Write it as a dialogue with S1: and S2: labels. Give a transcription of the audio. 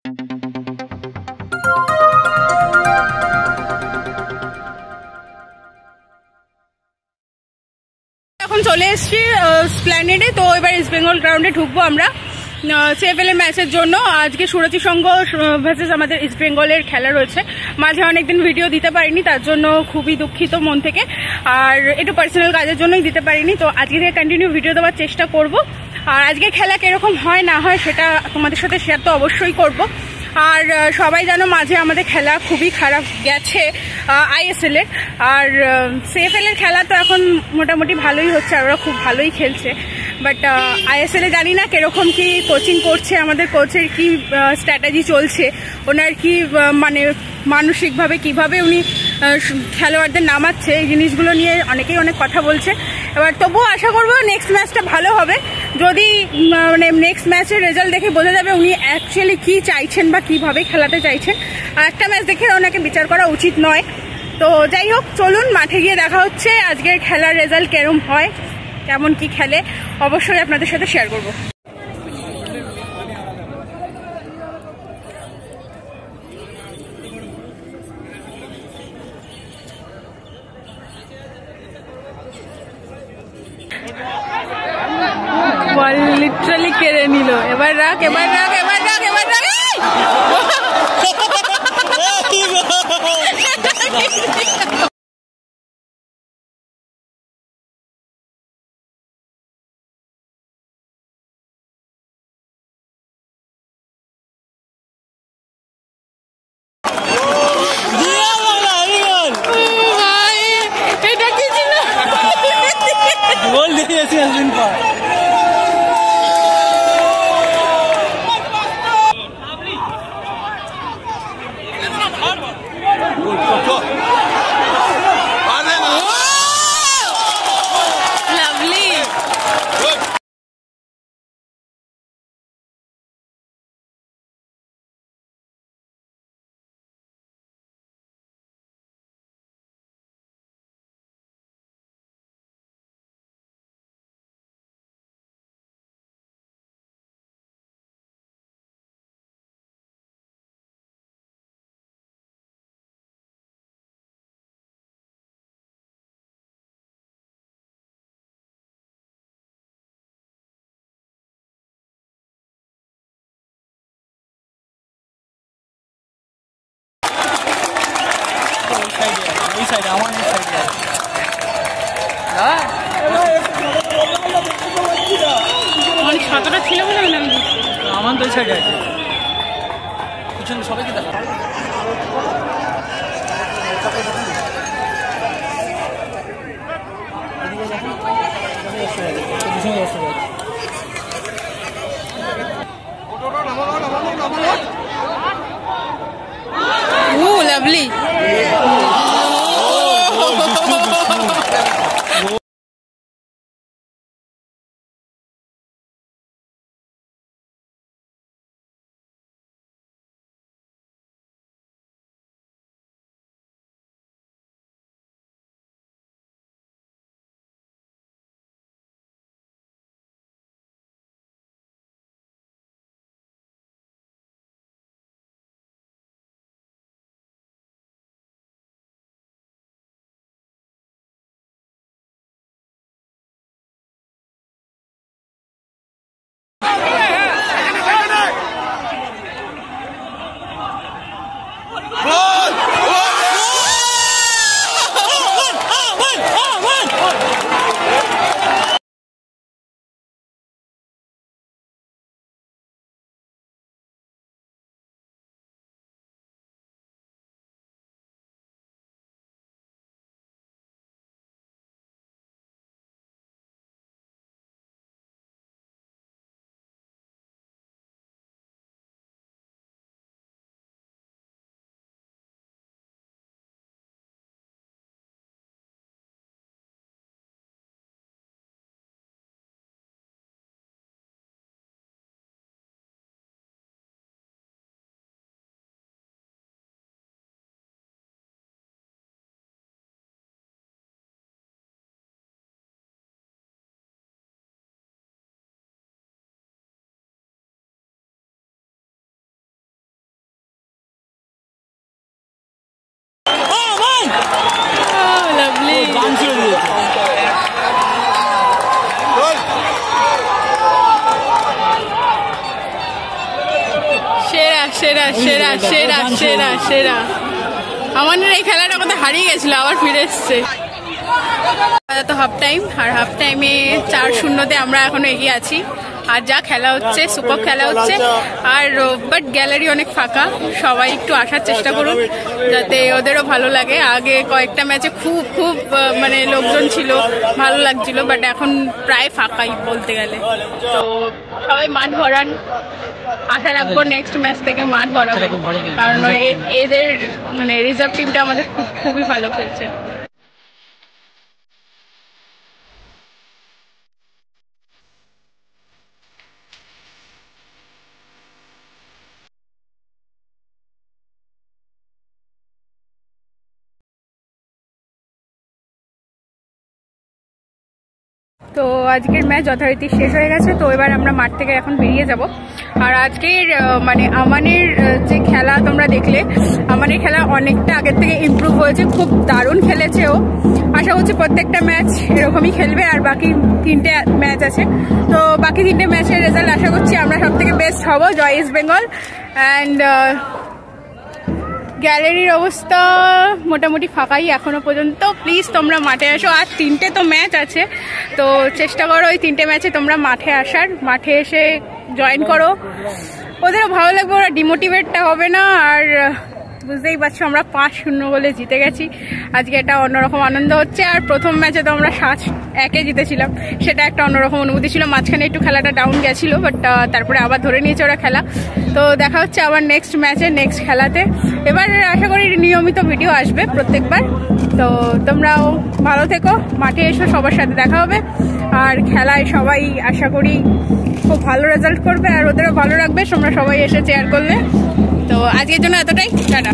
S1: এখন চলে এসেছি স্প্ল্যানেডে। তো এবার ইস্ট বেঙ্গল গ্রাউন্ডে ঢুকবো আমরা সিএফএল এর ম্যাচের জন্য। আজকে সুরতি সংঘ ভার্সেস আমাদের ইস্ট বেঙ্গলের খেলা রয়েছে। মাঝে অনেকদিন ভিডিও দিতে পারিনি, তার জন্য খুবই দুঃখিত মন থেকে, আর একটু পার্সোনাল কাজের জন্যই দিতে পারিনি। তো আজকে থেকে কন্টিনিউ ভিডিও দেওয়ার চেষ্টা করব, আর আজকে খেলা কিরকম হয় না হয় সেটা তোমাদের সাথে শেয়ার তো অবশ্যই করব। আর সবাই জানো মাঝে আমাদের খেলা খুবই খারাপ গেছে আইএসএল এর, আর সিএফএল এর খেলা তো এখন মোটামুটি ভালোই হচ্ছে, আর ওরা খুব ভালোই খেলছে। বাট আইএসএল এ জানি না কিরকম কি কোচিং করছে, আমাদের কোচের কি স্ট্র্যাটেজি চলছে, ওনার কি মানে মানসিকভাবে কিভাবে উনি খেলোয়াড়দের নামাচ্ছে, এই জিনিসগুলো নিয়ে অনেকেই অনেক কথা বলছে। এবার তবুও আশা করবো নেক্সট ম্যাচটা ভালো হবে। যদি মানে নেক্সট ম্যাচের রেজাল্ট দেখে বোঝা যাবে উনি অ্যাকচুয়ালি কি চাইছেন বা কিভাবে খেলাতে চাইছেন। আর একটা ম্যাচ দেখে ওনাকে বিচার করা উচিত নয়। তো যাই হোক, চলুন মাঠে গিয়ে দেখা হচ্ছে আজকের খেলার রেজাল্ট কেরম হয়, কেমন কি খেলে অবশ্যই আপনাদের সাথে শেয়ার করবো। বল লিটারালি কেড়ে নিল। এবার রাখ, এবার রাখ, এবার রাখ, এবার রাখ। এটা কি ছিল?
S2: গোল দিয়েছি একদিন পর। ওই সাইডে আমার সাইডে
S1: অনেক ছাত্রটা ছিল বলে আমি
S2: আমার তো ওই সাইডে আছে, পিছনে সবাইকে দেখা।
S1: লাভলি। সেরা সেরা সেরা সেরা সেরা। আমাদের এই খেলাটা কোথায় হারিয়ে গেছিল, আবার ফিরে এসছে। তো হাফ টাইম, আর হাফ টাইমে 4-0-তে আমরা এখনো এগিয়ে আছি। আর যা খেলা হচ্ছে, সুপার খেলা হচ্ছে। আর বাট গ্যালারি অনেক ফাঁকা, সবাই একটু আসার চেষ্টা করুন যাতে ওদেরও ভালো লাগে। আগে কয়েকটা ম্যাচে খুব খুব মানে লোকজন ছিল, ভালো লাগছিল, বাট এখন প্রায় ফাঁকাই বলতে গেলে। তো সবাই মাঠ ভরান, আশা রাখবো নেক্সট ম্যাচ থেকে মাঠ ভরাবে, কারণ এদের মানে রিজার্ভ টিমটা আমাদের খুবই ভালো খেলছে। তো আজকের ম্যাচ যথারীতি শেষ হয়ে গেছে। তো এবার আমরা মাঠ থেকে এখন বেরিয়ে যাব। আর আজকের মানে আমানের যে খেলা তোমরা দেখলে, আমানের খেলা অনেকটা আগের থেকে ইমপ্রুভ হয়েছে, খুব দারুণ খেলেছে ও। আশা করছি প্রত্যেকটা ম্যাচ এরকমই খেলবে। আর বাকি 3টে ম্যাচ আছে, তো বাকি 3টে ম্যাচের রেজাল্ট আশা করছি আমরা সব থেকে বেস্ট হব, জয় ইস্ট বেঙ্গল। অ্যান্ড গ্যালারির অবস্থা মোটামুটি ফাঁকাই এখনো পর্যন্ত। প্লিজ তোমরা মাঠে আসো। আর 3টে তো ম্যাচ আছে, তো চেষ্টা করো ওই 3টে ম্যাচে তোমরা মাঠে আসার, মাঠে এসে জয়েন করো, ওদেরও ভালো লাগবে, ওরা ডিমোটিভেটটা হবে না। আর বুঝতেই পারছো আমরা 5-0 গোলে জিতে গেছি। আজকে একটা অন্যরকম আনন্দ হচ্ছে। আর প্রথম ম্যাচে তো আমরা 7-1 জিতেছিলাম, সেটা একটা অন্যরকম অনুভূতি ছিল। মাঝখানে একটু খেলাটা ডাউন গেছিল, বাট তারপরে আবার ধরে নিয়েছে ওরা খেলা। তো দেখা হচ্ছে আবার নেক্সট ম্যাচে, নেক্সট খেলাতে। এবার আশা করি নিয়মিত ভিডিও আসবে প্রত্যেকবার। তো তোমরাও ভালো থেকো, মাঠে এসো, সবার সাথে দেখা হবে। আর খেলায় সবাই আশা করি খুব ভালো রেজাল্ট করবে, আর ওদেরও ভালো রাখবে তোমরা সবাই এসে চেয়ার করলে। তো আজকের জন্য এতটাই, টাটা।